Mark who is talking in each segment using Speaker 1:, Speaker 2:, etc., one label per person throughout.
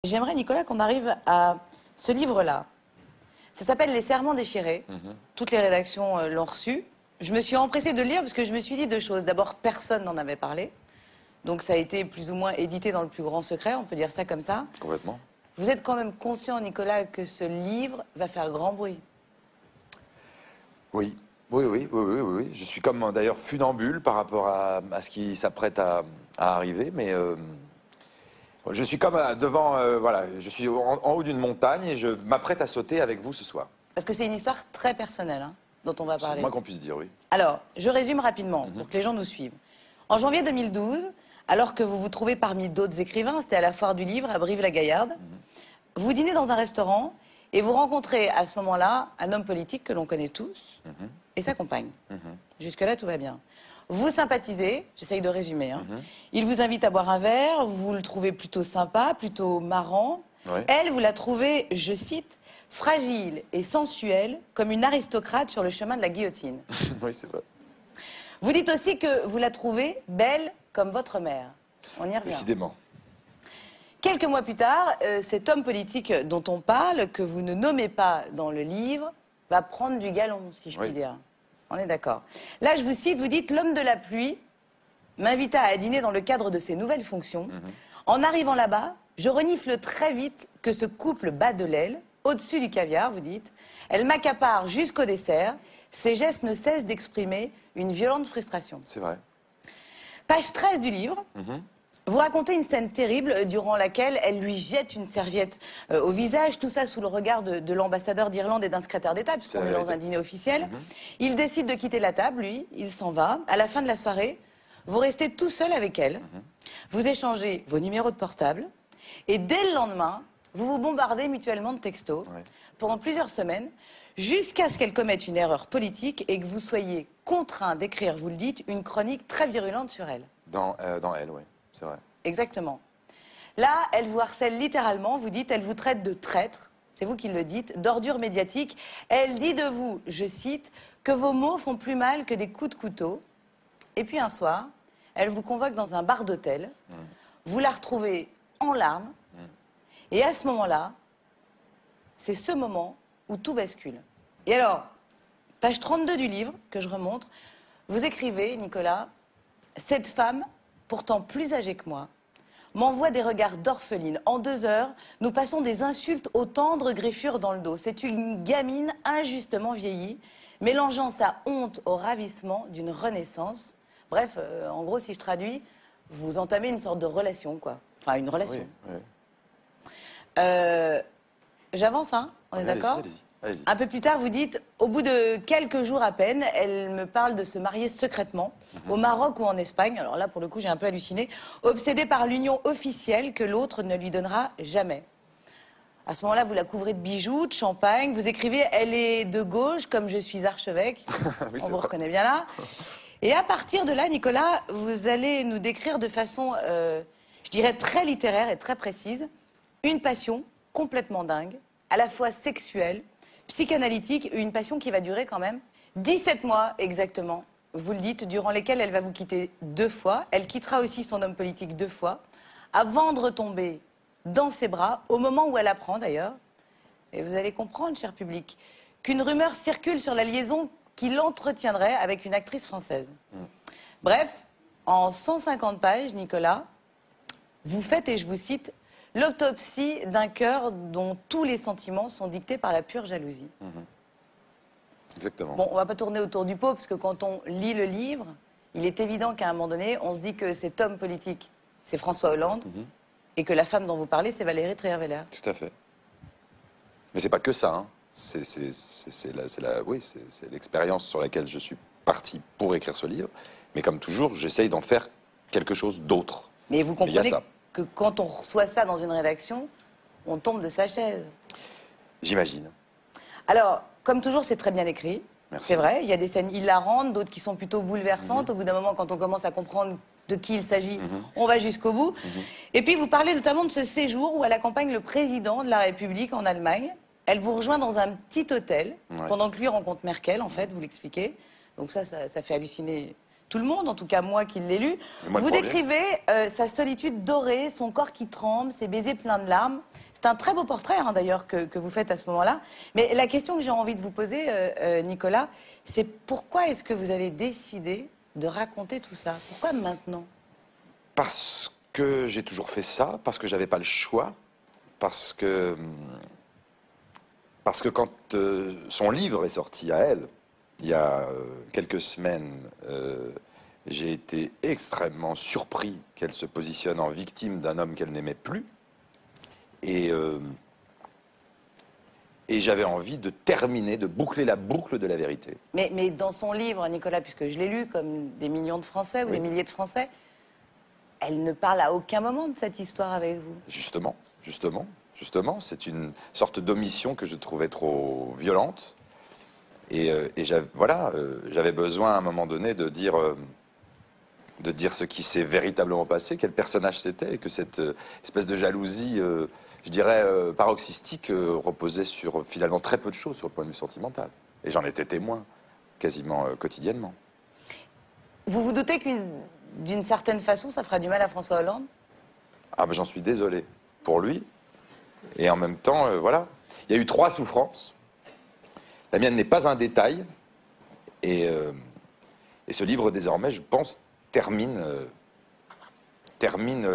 Speaker 1: J'aimerais, Nicolas, qu'on arrive à ce livre-là. Ça s'appelle Les Serments déchirés. Toutes les rédactions l'ont reçu. Je me suis empressée de le lire parce que je me suis dit deux choses. D'abord, personne n'en avait parlé. Donc ça a été plus ou moins édité dans le plus grand secret, on peut dire ça comme ça.
Speaker 2: Complètement.
Speaker 1: Vous êtes quand même conscient, Nicolas, que ce livre va faire grand bruit?
Speaker 2: Oui. Oui. Je suis comme d'ailleurs funambule par rapport à ce qui s'apprête à arriver, mais je suis comme devant, voilà, je suis en haut d'une montagne et je m'apprête à sauter avec vous ce soir.
Speaker 1: Parce que c'est une histoire très personnelle, hein, dont on va parler.
Speaker 2: C'est le moins qu'on puisse dire, oui.
Speaker 1: Alors, je résume rapidement pour que les gens nous suivent. En janvier 2012, alors que vous vous trouvez parmi d'autres écrivains, c'était à la Foire du Livre à Brive-la-Gaillarde, vous dînez dans un restaurant et vous rencontrez à ce moment-là un homme politique que l'on connaît tous et sa compagne. Jusque-là, tout va bien. Vous sympathisez, j'essaye de résumer, hein. Il vous invite à boire un verre, vous le trouvez plutôt sympa, plutôt marrant.
Speaker 2: Ouais.
Speaker 1: Elle, vous la trouvez, je cite, fragile et sensuelle comme une aristocrate sur le chemin de la guillotine.
Speaker 2: Oui, c'est vrai.
Speaker 1: Vous dites aussi que vous la trouvez belle comme votre mère. On y revient.
Speaker 2: Décidément.
Speaker 1: Quelques mois plus tard, cet homme politique dont on parle, que vous ne nommez pas dans le livre, va prendre du galon, si je puis dire. On est d'accord. Là, je vous cite, vous dites « L'homme de la pluie m'invita à dîner dans le cadre de ses nouvelles fonctions. En arrivant là-bas, je renifle très vite que ce couple bat de l'aile, au-dessus du caviar, vous dites. Elle m'accapare jusqu'au dessert. Ses gestes ne cessent d'exprimer une violente frustration. »
Speaker 2: C'est vrai.
Speaker 1: Page 13 du livre, vous racontez une scène terrible durant laquelle elle lui jette une serviette au visage, tout ça sous le regard de l'ambassadeur d'Irlande et d'un secrétaire d'État, puisqu'on est dans un dîner officiel. Il décide de quitter la table, lui, il s'en va. À la fin de la soirée, vous restez tout seul avec elle, vous échangez vos numéros de portable, et dès le lendemain, vous vous bombardez mutuellement de textos pendant plusieurs semaines, jusqu'à ce qu'elle commette une erreur politique et que vous soyez contraint d'écrire, vous le dites, une chronique très virulente sur elle.
Speaker 2: Dans elle, oui, c'est vrai.
Speaker 1: Exactement. Là, elle vous harcèle littéralement, vous dites, elle vous traite de traître, c'est vous qui le dites, d'ordure médiatique. Elle dit de vous, je cite, que vos mots font plus mal que des coups de couteau. Et puis un soir, elle vous convoque dans un bar d'hôtel, vous la retrouvez en larmes, et à ce moment-là, c'est ce moment où tout bascule. Et alors, page 32 du livre, que je remonte, vous écrivez, Nicolas, « Cette femme, pourtant plus âgée que moi, m'envoie des regards d'orpheline. En 2 heures, nous passons des insultes aux tendres griffures dans le dos. C'est une gamine injustement vieillie, mélangeant sa honte au ravissement d'une renaissance. » Bref, en gros, si je traduis, vous entamez une sorte de relation, quoi. Enfin, une relation. J'avance, hein? On est d'accord?
Speaker 2: Allez-y.
Speaker 1: Un peu plus tard, vous dites, au bout de quelques jours à peine, elle me parle de se marier secrètement, au Maroc ou en Espagne. Alors là, pour le coup, j'ai un peu halluciné. Obsédée par l'union officielle que l'autre ne lui donnera jamais. À ce moment-là, vous la couvrez de bijoux, de champagne. Vous écrivez, elle est de gauche, comme je suis archevêque.
Speaker 2: Oui,
Speaker 1: on vous reconnaît bien là. Et à partir de là, Nicolas, vous allez nous décrire de façon, je dirais, très littéraire et très précise, une passion complètement dingue, à la fois sexuelle, psychanalytique, une passion qui va durer quand même 17 mois exactement, vous le dites, durant lesquels elle va vous quitter 2 fois. Elle quittera aussi son homme politique 2 fois, avant de retomber dans ses bras, au moment où elle apprend d'ailleurs, et vous allez comprendre, cher public, qu'une rumeur circule sur la liaison qu'il entretiendrait avec une actrice française. Bref, en 150 pages, Nicolas, vous faites, et je vous cite, l'autopsie d'un cœur dont tous les sentiments sont dictés par la pure jalousie.
Speaker 2: Exactement.
Speaker 1: Bon, on va pas tourner autour du pot, parce que quand on lit le livre, il est évident qu'à un moment donné, on se dit que cet homme politique, c'est François Hollande, et que la femme dont vous parlez, c'est Valérie Trierweiler.
Speaker 2: Tout à fait. Mais c'est pas que ça, hein. C'est l'expérience sur laquelle je suis parti pour écrire ce livre. Mais comme toujours, j'essaye d'en faire quelque chose d'autre.
Speaker 1: Mais vous
Speaker 2: il y a
Speaker 1: comprenez
Speaker 2: ça.
Speaker 1: que quand on reçoit ça dans une rédaction, on tombe de sa chaise.
Speaker 2: J'imagine.
Speaker 1: Alors, comme toujours, c'est très bien écrit.
Speaker 2: Merci.
Speaker 1: C'est vrai, il y a des scènes hilarantes, d'autres qui sont plutôt bouleversantes. Au bout d'un moment, quand on commence à comprendre de qui il s'agit, on va jusqu'au bout. Et puis, vous parlez notamment de ce séjour où elle accompagne le président de la République en Allemagne. Elle vous rejoint dans un petit hôtel, pendant que lui rencontre Merkel, en fait, vous l'expliquez. Donc ça fait halluciner tout le monde, en tout cas moi qui l'ai lu. Vous décrivez sa solitude dorée, son corps qui tremble, ses baisers pleins de larmes. un très beau portrait, hein, d'ailleurs, que vous faites à ce moment-là. Mais la question que j'ai envie de vous poser, Nicolas, c'est pourquoi est-ce que vous avez décidé de raconter tout ça? Pourquoi maintenant?
Speaker 2: Parce que j'ai toujours fait ça, parce que j'avais pas le choix, parce que quand son livre est sorti à elle, il y a quelques semaines, j'ai été extrêmement surpris qu'elle se positionne en victime d'un homme qu'elle n'aimait plus. Et j'avais envie de terminer, de boucler la boucle de la vérité.
Speaker 1: Mais dans son livre, Nicolas, puisque je l'ai lu comme des millions de Français ou
Speaker 2: Oui.
Speaker 1: des milliers de Français, elle ne parle à aucun moment de cette histoire avec vous.
Speaker 2: Justement, c'est une sorte d'omission que je trouvais trop violente. Et j'avais besoin à un moment donné de dire ce qui s'est véritablement passé, quel personnage c'était, et que cette espèce de jalousie, je dirais, paroxystique, reposait sur finalement très peu de choses sur le point de vue sentimental. Et j'en étais témoin quasiment quotidiennement.
Speaker 1: Vous vous doutez d'une certaine façon, ça fera du mal à François Hollande?
Speaker 2: Ah ben j'en suis désolé pour lui. Et en même temps, voilà. Il y a eu 3 souffrances. La mienne n'est pas un détail. Et ce livre, désormais, je pense, termine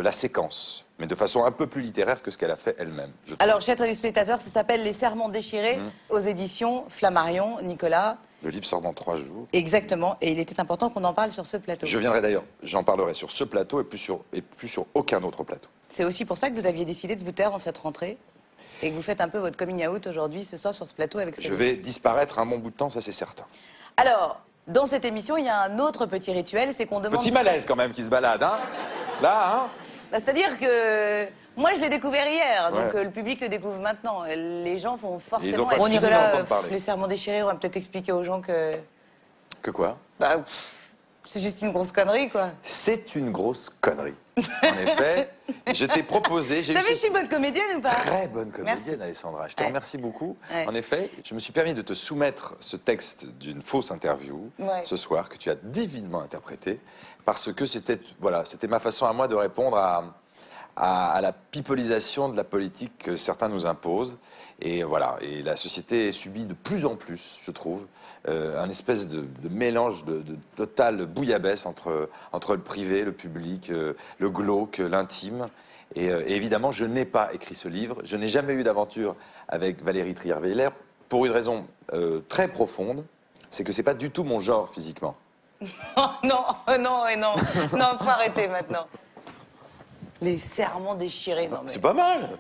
Speaker 2: la séquence. Mais de façon un peu plus littéraire que ce qu'elle a fait elle-même.
Speaker 1: Alors, chers téléspectateurs, ça s'appelle Les Serments déchirés aux éditions Flammarion. Nicolas?
Speaker 2: Le livre sort dans 3 jours.
Speaker 1: Exactement. Et il était important qu'on en parle sur ce plateau.
Speaker 2: Je viendrai d'ailleurs, j'en parlerai sur ce plateau et plus sur aucun autre plateau.
Speaker 1: C'est aussi pour ça que vous aviez décidé de vous taire en cette rentrée et que vous faites un peu votre coming out aujourd'hui, ce soir, sur ce plateau avec ce
Speaker 2: Je vais disparaître un bon bout de temps, ça c'est certain.
Speaker 1: Alors, dans cette émission, il y a un autre petit rituel, c'est qu'on demande...
Speaker 2: Petit malaise quand même qui se balade, hein. Là, hein.
Speaker 1: Bah, c'est-à-dire que moi, je l'ai découvert hier, donc
Speaker 2: Ouais.
Speaker 1: Le public le découvre maintenant. Les gens vont
Speaker 2: Ils ont
Speaker 1: forcément...
Speaker 2: pas
Speaker 1: Bon,
Speaker 2: fini
Speaker 1: Nicolas,
Speaker 2: d'entendre parler.
Speaker 1: les serments déchirés, on va peut-être expliquer aux gens que...
Speaker 2: Que quoi?
Speaker 1: Bah, c'est juste une grosse connerie, quoi.
Speaker 2: C'est une grosse connerie. En effet, je t'ai proposé...
Speaker 1: T'as vu que je suis bonne comédienne ou pas?
Speaker 2: Très bonne comédienne,
Speaker 1: Merci.
Speaker 2: Alessandra. Je te
Speaker 1: Ouais.
Speaker 2: remercie beaucoup.
Speaker 1: Ouais.
Speaker 2: En effet, je me suis permis de te soumettre ce texte d'une fausse interview
Speaker 1: Ouais.
Speaker 2: ce soir que tu as divinement interprété parce que c'était ma façon à moi de répondre à la pipolisation de la politique que certains nous imposent. Et voilà, et la société subit de plus en plus, je trouve, un espèce de mélange de totale bouillabaisse entre le privé, le public, le glauque, l'intime. Et évidemment, je n'ai pas écrit ce livre. Je n'ai jamais eu d'aventure avec Valérie Trierweiler pour une raison très profonde, c'est que c'est pas du tout mon genre physiquement.
Speaker 1: Oh non, oh non, et non. Non, faut arrêter maintenant. Les serments déchirés, non mais...
Speaker 2: C'est pas mal.